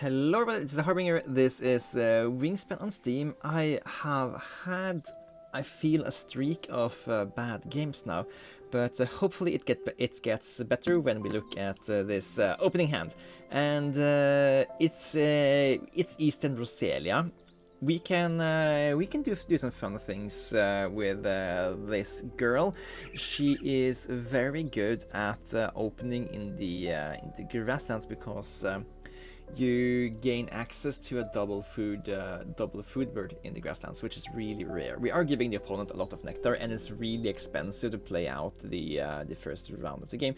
Hello everybody, this is Harbinger. This is Wingspan on Steam. I have had, I feel, a streak of bad games now, but hopefully it gets better when we look at this opening hand. And it's Eastern Roselia. We can do some fun things with this girl. She is very good at opening in the grasslands because you gain access to a double food bird in the grasslands, which is really rare. We are giving the opponent a lot of nectar, and it's really expensive to play out the first round of the game,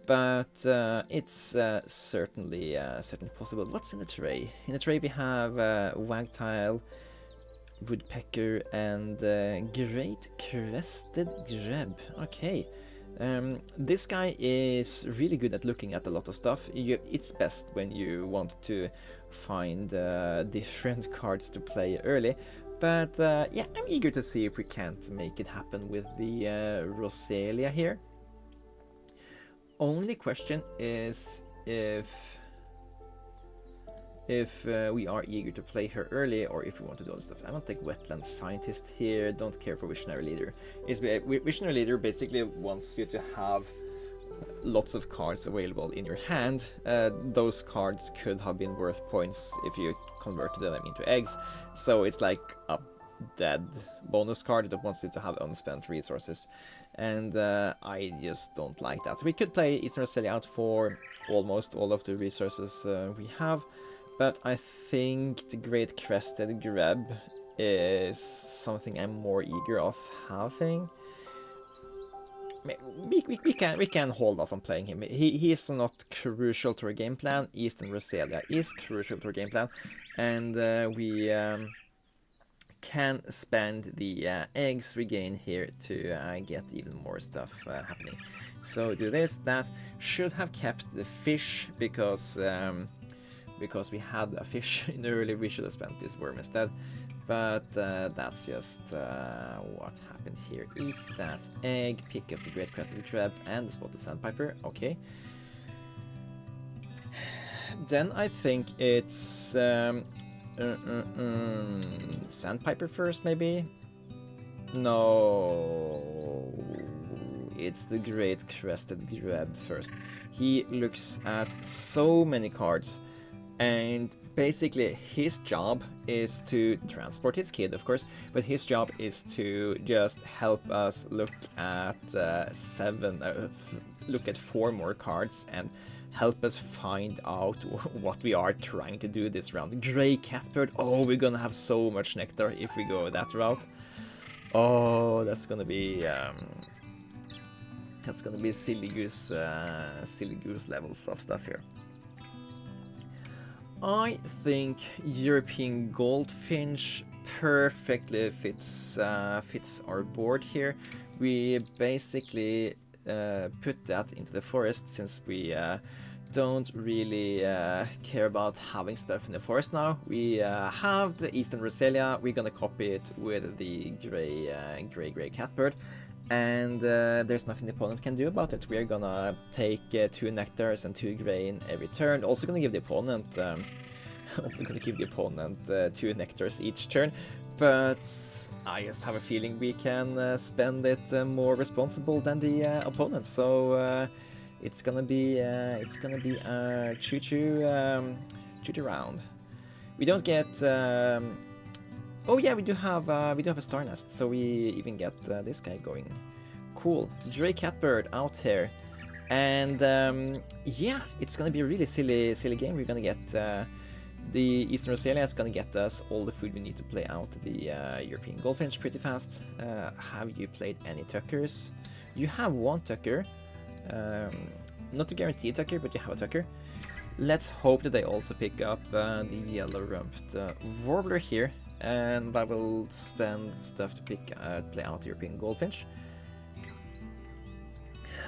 but it's certainly possible. What's in the tray? In the tray we have wagtail, woodpecker, and great crested grebe. Okay. This guy is really good at looking at a lot of stuff. It's best when you want to find different cards to play early. But yeah, I'm eager to see if we can't make it happen with the Roselia here. Only question is if we are eager to play her early or if we want to do other stuff. I don't take wetland scientist here, don't care for visionary leader. Visionary leader basically wants you to have lots of cards available in your hand. Those cards could have been worth points if you converted them into eggs, so it's like a dead bonus card that wants you to have unspent resources, and I just don't like that. So we could play Eastern Roselia out for almost all of the resources we have. But I think the Great Crested Grebe is something I'm more eager of having. We can hold off on playing him. He is not crucial to our game plan. Eastern Roselia is crucial to our game plan, and we can spend the eggs we gain here to get even more stuff happening. So do this. That should have kept the fish because we had a fish in early, we should have spent this worm instead. But that's just what happened here. Eat that egg, pick up the Great Crested Grebe and the Spotted Sandpiper. Okay. Then I think it's Sandpiper first, maybe? No, it's the Great Crested Grebe first. He looks at so many cards. And basically his job is to transport his kid, of course, but his job is to just help us look at look at 4 more cards and help us find out what we are trying to do this round. Gray Catbird. Oh, we're gonna have so much nectar if we go that route. Oh, that's gonna be silly goose levels of stuff here. I think European Goldfinch perfectly fits our board here. We basically put that into the forest since we don't really care about having stuff in the forest now. We have the Eastern Roselia. We're gonna copy it with the gray catbird. And there's nothing the opponent can do about it. We are gonna take 2 nectars and 2 grain every turn. Also gonna give the opponent 2 nectars each turn. But I just have a feeling we can spend it more responsible than the opponent. So it's gonna be a choo-choo round. We don't get. Oh yeah, we do have a star nest, so we even get this guy going. Cool, Gray Catbird out here, and yeah, it's gonna be a really silly game. We're gonna get the Eastern Roselia is gonna get us all the food we need to play out the European Goldfinch pretty fast. Have you played any Tuckers? You have 1 Tucker, not a guaranteed Tucker, but you have a Tucker. Let's hope that they also pick up the yellow-rumped Warbler here. And I will spend stuff to play out the European Goldfinch.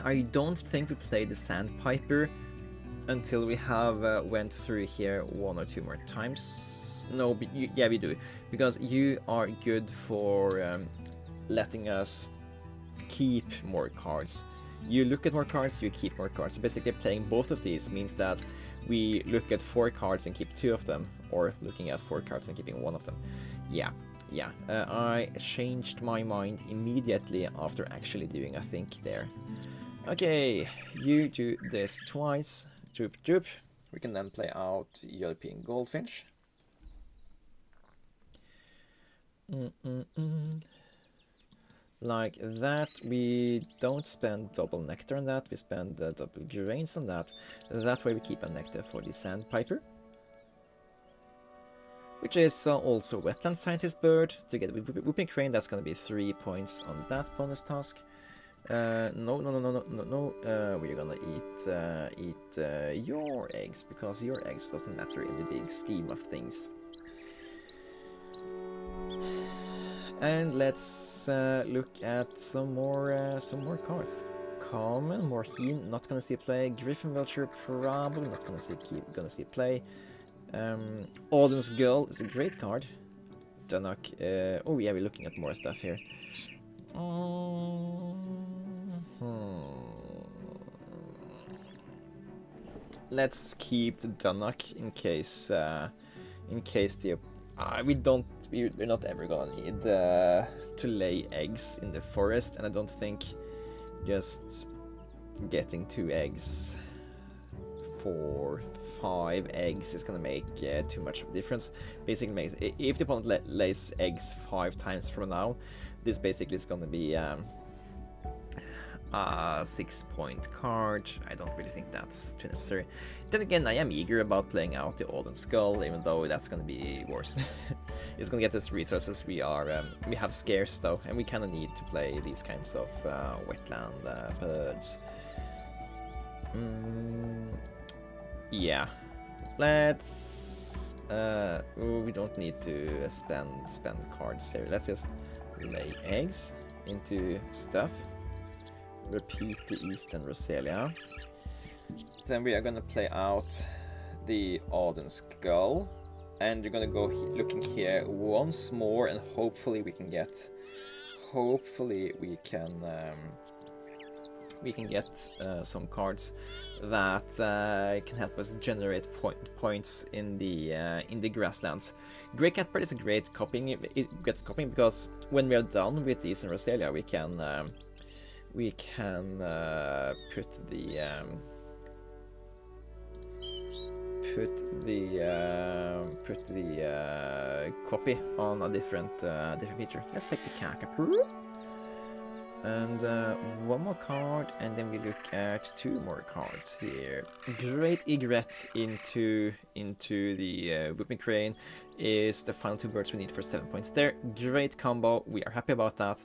I don't think we play the Sandpiper until we have went through here 1 or 2 more times. No, but yeah, we do, because you are good for letting us keep more cards. You look at more cards, you keep more cards. So basically playing both of these means that we look at 4 cards and keep 2 of them, or looking at 4 cards and keeping 1 of them. Yeah, I changed my mind immediately after actually doing a think there. Okay, you do this twice. Droop, droop. We can then play out European Goldfinch. Like that. We don't spend double nectar on that, we spend double grains on that. That way we keep a nectar for the Sandpiper, which is also Wetland Scientist bird. Together with Whooping Crane, that's going to be 3 points on that bonus task. No. We're gonna eat your eggs, because your eggs doesn't matter in the big scheme of things. And let's look at some more cards. Common, Morheen, not gonna see play. Griffin Vulture, probably not gonna see play. Auden's Gull is a great card. Dunnock, oh yeah, we're looking at more stuff here. Let's keep the Dunnock in case the we're not ever gonna need to lay eggs in the forest, and I don't think just getting 2 eggs for 5 eggs is gonna make too much of a difference. Basically makes, if the opponent lays eggs 5 times from now, this basically is gonna be a 6-point card. I don't really think that's too necessary. Then again, I am eager about playing out the Alden Skull, even though that's gonna be worse. It's gonna get us resources we have scarce though, and we kinda need to play these kinds of wetland birds. Yeah, let's we don't need to spend cards here. Let's just lay eggs into stuff. Repeat the Eastern Roselia. Then we are gonna play out the Alden Skull, and we're gonna go looking here once more, and hopefully we can get some cards that can help us generate points in the grasslands. Grey Catbird is a great copying because when we are done with the Eastern Roselia, we can put the copy on a different feature. Let's take the Kakapoo. And 1 more card, and then we look at 2 more cards here. Great Egret into the Whooping Crane is the final 2 birds we need for 7 points there. Great combo, we are happy about that.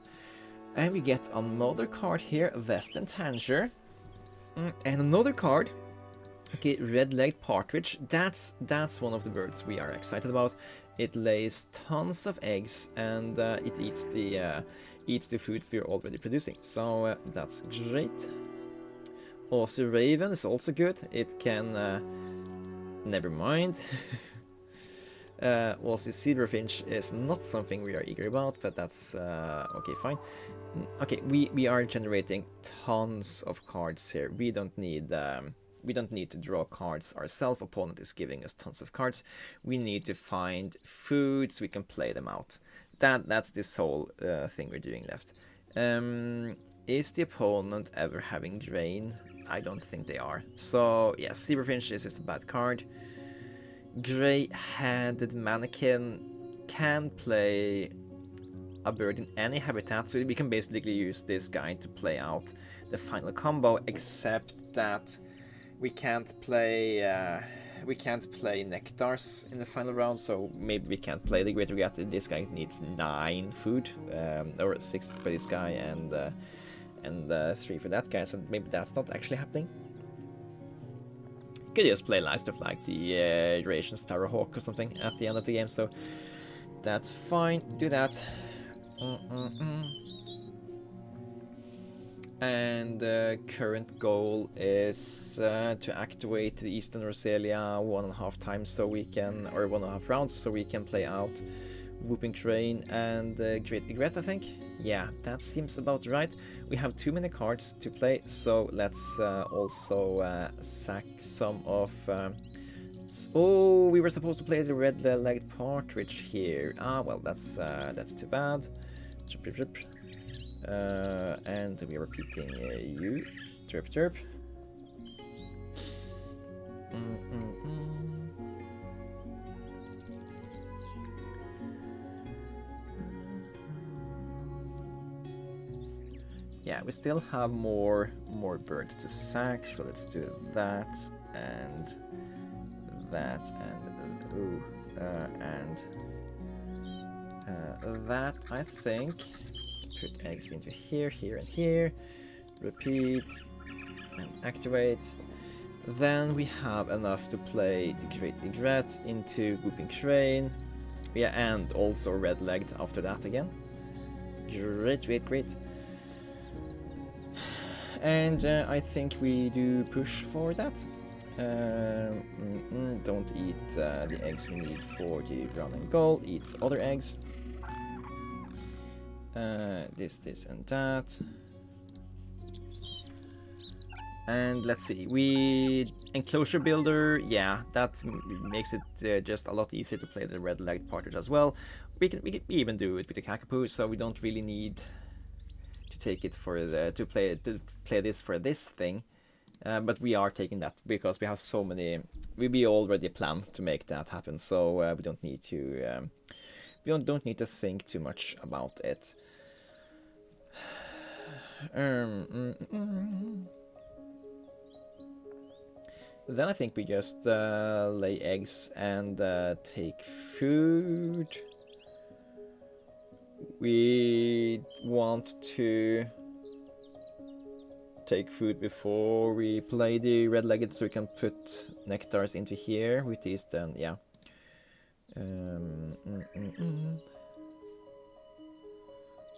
And we get another card here, Western Tanger. And another card. Okay, Red-legged Partridge. That's one of the birds we are excited about. It lays tons of eggs, and it eats the foods we're already producing. So that's great. Also, Raven is also good. It can never mind. Also, Silverfinch is not something we are eager about, but that's okay, fine. Okay, we are generating tons of cards here. We don't need to draw cards ourselves. Opponent is giving us tons of cards. We need to find food so we can play them out. That's this whole thing we're doing left. Is the opponent ever having grain? I don't think they are. So yeah, Silverfinch is just a bad card. Gray-headed Mannequin can play a bird in any habitat, so we can basically use this guy to play out the final combo, except that we can't play nectars in the final round, so maybe we can't play the Great Regret. This guy needs 9 food, or 6 for this guy, and 3 for that guy, so maybe that's not actually happening. Could just play live stuff like the Eurasian Sparrowhawk or something at the end of the game, so that's fine, do that. And the current goal is to activate the Eastern Roselia 1.5 times, so we can, or 1.5 rounds, so we can play out Whooping Crane and Great Regret, I think. Yeah, that seems about right. We have too many cards to play, so let's also sack some of Oh, we were supposed to play the red-legged partridge here. Ah, well, that's too bad. And we are repeating you. Chirp, chirp. Yeah, we still have more birds to sack, so let's do that and that and that. I think put eggs into here, here, and here. Repeat and activate. Then we have enough to play the Great Egret into Whooping Crane. Yeah, and also red-legged after that again. Great, great, great. And I think we do push for that. Don't eat the eggs we need for the brown and gold. Eat other eggs. This, and that. And let's see, enclosure builder, yeah, that makes it just a lot easier to play the red-legged partridge as well. We can even do it with the Kakapoo, so we don't really need to take it for to play this for this thing. But we are taking that because we have so many. We already planned to make that happen, so we don't need to. We don't need to think too much about it. Then I think we just lay eggs and take food. We want to take food before we play the red-legged, so we can put nectars into here with these. Then yeah.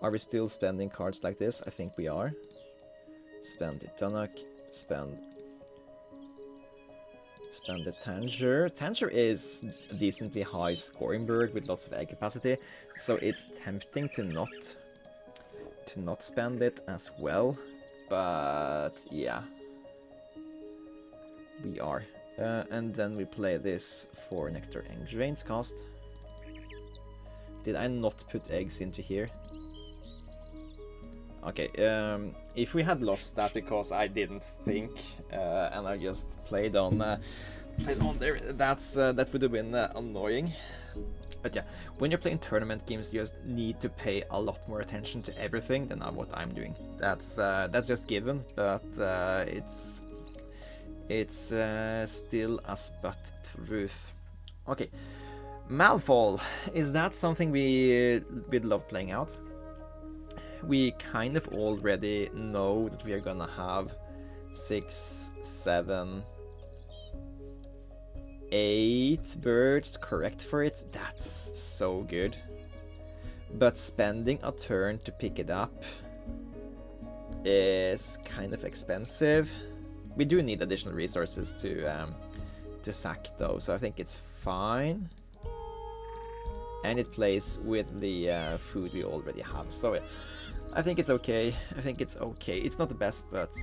Are we still spending cards like this? I think we are. Spend the Dunnock. Spend the Tanger. Tanger is a decently high scoring bird with lots of egg capacity, so it's tempting to not spend it as well. But yeah, we are. And then we play this for Nectar and Drain's cost. Did I not put eggs into here? Okay, if we had lost that because I didn't think and I just played on there, that would have been annoying. But yeah, when you're playing tournament games, you just need to pay a lot more attention to everything than what I'm doing. That's just given, but it's still a spot truth. Okay, Malfall, is that something we'd love playing out? We kind of already know that we are gonna have 6, 7, 8 birds correct for it. That's so good. But spending a turn to pick it up is kind of expensive. We do need additional resources to sack though, so I think it's fine. And it plays with the food we already have, so yeah. I think it's okay. It's not the best, but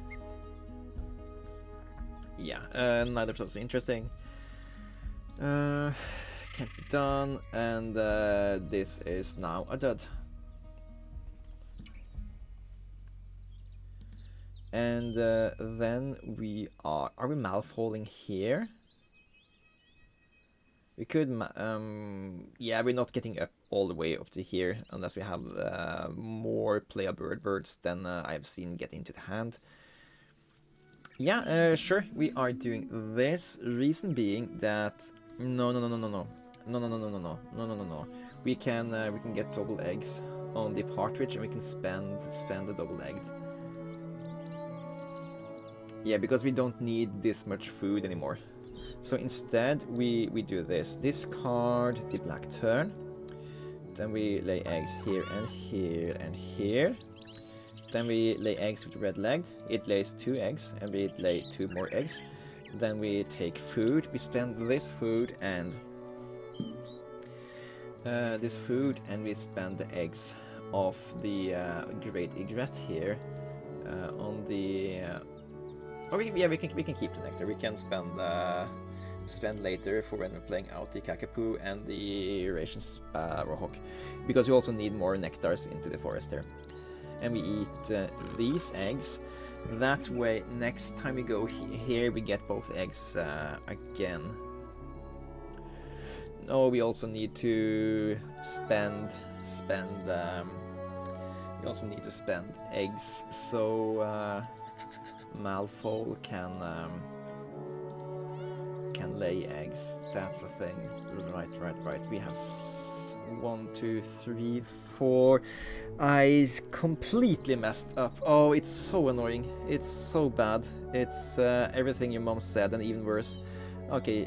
yeah, neither of those are interesting. Can't be done, and this is now a dud. And then we are we Malfalling here? We could, yeah, we're not getting up all the way up to here unless we have more playable birds than I've seen get into the hand. Yeah, sure, we are doing this. Reason being that no. We can get double eggs on the partridge, and we can spend the double egged. Yeah, because we don't need this much food anymore. So instead, we do this. Discard the black turn. Then we lay eggs here and here and here. Then we lay eggs with red-legged. It lays 2 eggs, and we lay 2 more eggs. Then we take food. We spend this food and we spend the eggs of the Great Egret here on the. We can keep the nectar. We can spend spend later for when we're playing out the Kakapoo and the Eurasian Sparrowhawk, because we also need more nectars into the forest here. And we eat these eggs. That way, next time we go here, we get both eggs again. Oh, we also need to spend. We also need to spend eggs, so Malfoil can lay eggs. That's a thing. Right. We have 1, 2, 3, 4. I completely messed up. Oh, it's so annoying. It's so bad. It's everything your mom said and even worse. Okay,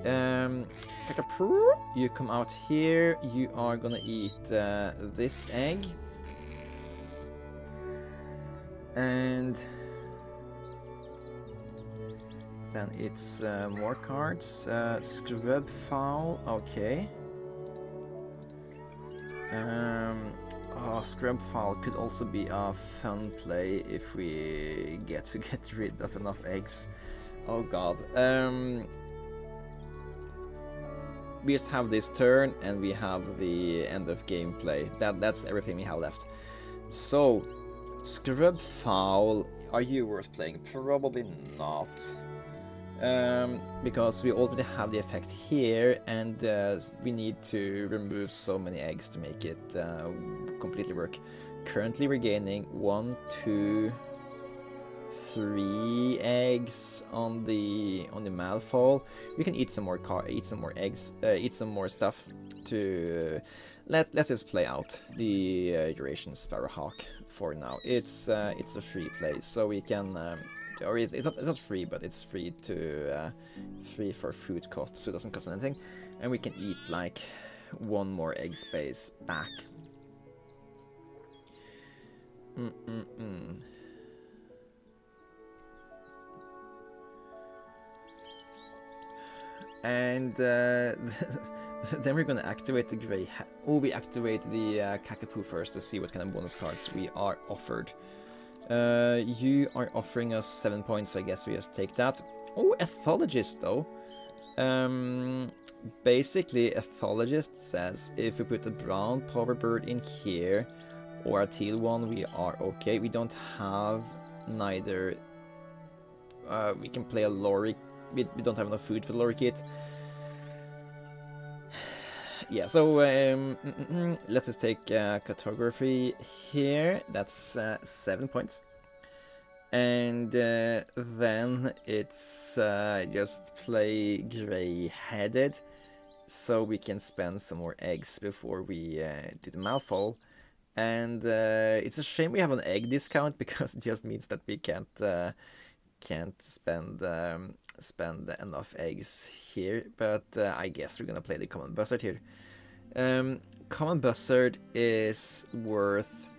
Kakapoo, you come out here. You are gonna eat this egg. And then it's more cards. Scrub Fowl, okay. Scrub Fowl could also be a fun play if we get rid of enough eggs. Oh god. We just have this turn and we have the end of gameplay. That's everything we have left. So, Scrub Fowl, are you worth playing? Probably not. Because we already have the effect here, and we need to remove so many eggs to make it completely work. Currently we're gaining 1, 2, 3 eggs on the Malfoil. We can eat some more eggs, eat some more stuff to let's just play out the Eurasian Sparrowhawk for now. It's a free play, so we can or it's not free, but it's free to free for food costs, so it doesn't cost anything, and we can eat like 1 more egg space back. And then we're gonna activate the grey. We activate the Kakapoo first to see what kind of bonus cards we are offered. You are offering us 7 points, so I guess we just take that. Oh, Ethologist though. Basically, Ethologist says if we put a brown power bird in here or a teal one, we are okay. We don't have neither. We can play a lorry. We don't have enough food for the lorry kit. Yeah, so let's just take cartography here. That's 7 points. And then it's just play gray-headed, so we can spend some more eggs before we do the Malfoil. And it's a shame we have an egg discount, because it just means that we can't spend enough eggs here, but I guess we're gonna play the common buzzard here. Common buzzard is worth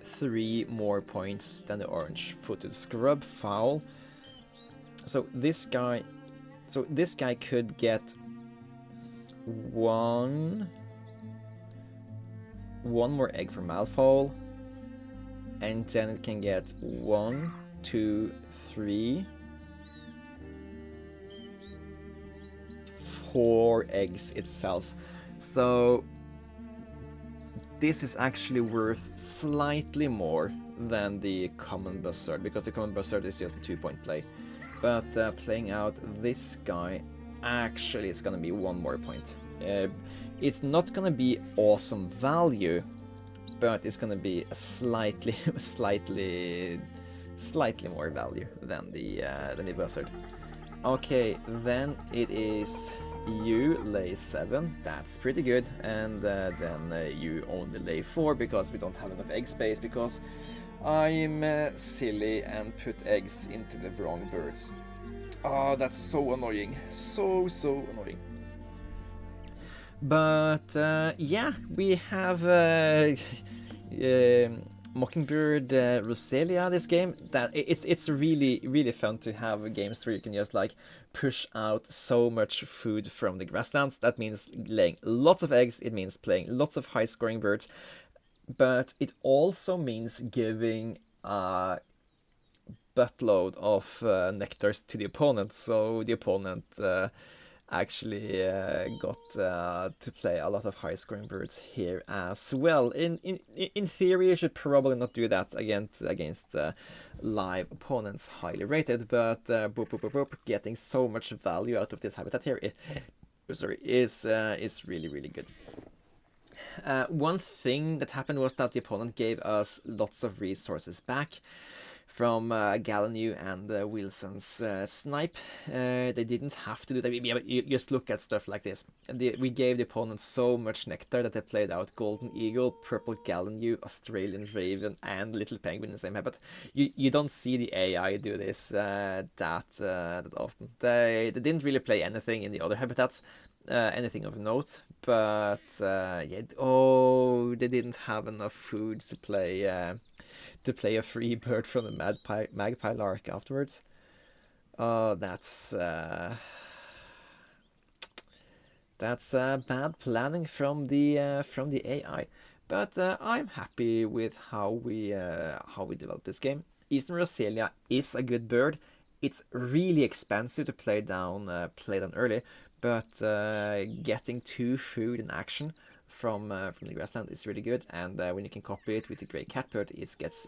3 more points than the orange-footed Scrub Fowl. So this guy could get one more egg for Malfoil, and then it can get 1, 2, 3, 4 eggs itself. So this is actually worth slightly more than the common buzzard, because the common buzzard is just a 2-point play. But playing out this guy, actually it's gonna be 1 more point. It's not gonna be awesome value, but it's gonna be a slightly more value than the buzzard. Okay, then it is you lay 7. That's pretty good, and then you only lay 4 because we don't have enough egg space, because I'm silly and put eggs into the wrong birds. Oh, that's so annoying, so annoying. But yeah, we have Mockingbird Roselia this game. That it's really fun to have games where you can just like push out so much food from the grasslands. That means laying lots of eggs, it means playing lots of high scoring birds, but it also means giving a buttload of nectars to the opponent, so the opponent actually got to play a lot of high-scoring birds here as well. In theory, you should probably not do that against live opponents, highly rated, but boop, boop, boop, boop, getting so much value out of this habitat here is really, really good. One thing that happened was that the opponent gave us lots of resources back from Galanu and Wilson's snipe. They didn't have to do that. Yeah, but you just look at stuff like this. We gave the opponent so much nectar that they played out Golden Eagle, Purple Galanu, Australian Raven, and Little Penguin in the same habitat. You don't see the AI do this that often. They didn't really play anything in the other habitats, anything of note, but yeah. Oh, they didn't have enough food to play a free bird from the magpie lark afterwards. Oh, that's bad planning from the AI. But I'm happy with how we developed this game. Eastern Roselia is a good bird. It's really expensive to play down early, but getting 2 food in action from the grassland is really good, and when you can copy it with the gray catbird, it gets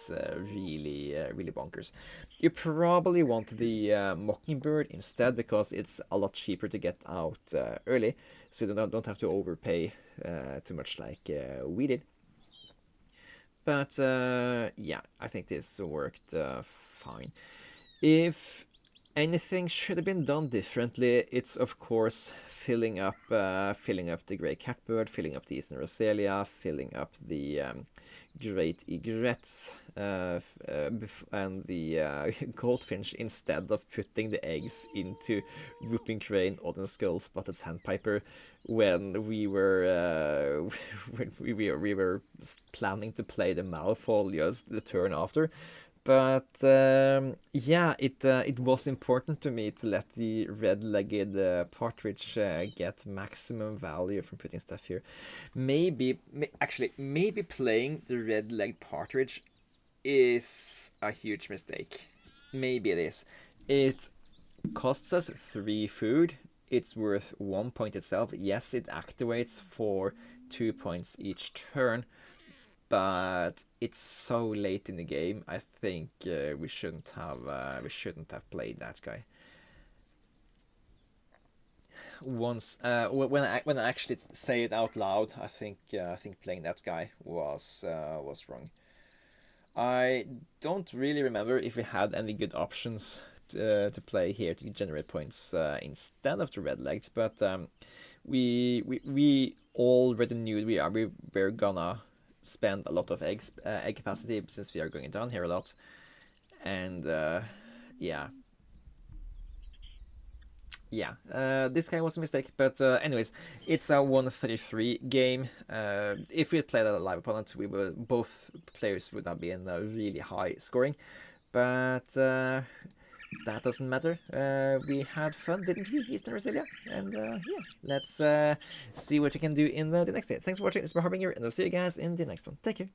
really bonkers. You probably want the mockingbird instead, because it's a lot cheaper to get out early, so you don't have to overpay too much like we did. But yeah, I think this worked fine. If anything should have been done differently, it's of course filling up the grey catbird, filling up the Eastern Roselia, filling up the great egrets, and the goldfinch, instead of putting the eggs into whooping crane, autumn skull, spotted sandpiper, when we were planning to play the mouthful just the turn after. But yeah, it was important to me to let the red-legged partridge get maximum value from putting stuff here. Maybe playing the red-legged partridge is a huge mistake. Maybe it is. It costs us 3 food. It's worth 1 point itself. Yes, it activates for 2 points each turn, but it's so late in the game. I think we shouldn't have played that guy. Once when I actually say it out loud, I think playing that guy was wrong. I don't really remember if we had any good options to play here to generate points instead of the red-legged, but we already knew we were gonna spend a lot of egg capacity, since we are going down here a lot, and yeah, this guy was a mistake, but anyways, it's a 1-3-3 game. If we had played a live opponent, both players would have been really high scoring, but that doesn't matter. We had fun, didn't we, Eastern Roselia? And yeah, let's see what we can do in the next day. Thanks for watching. It's been Harbinger, and I'll see you guys in the next one. Take care.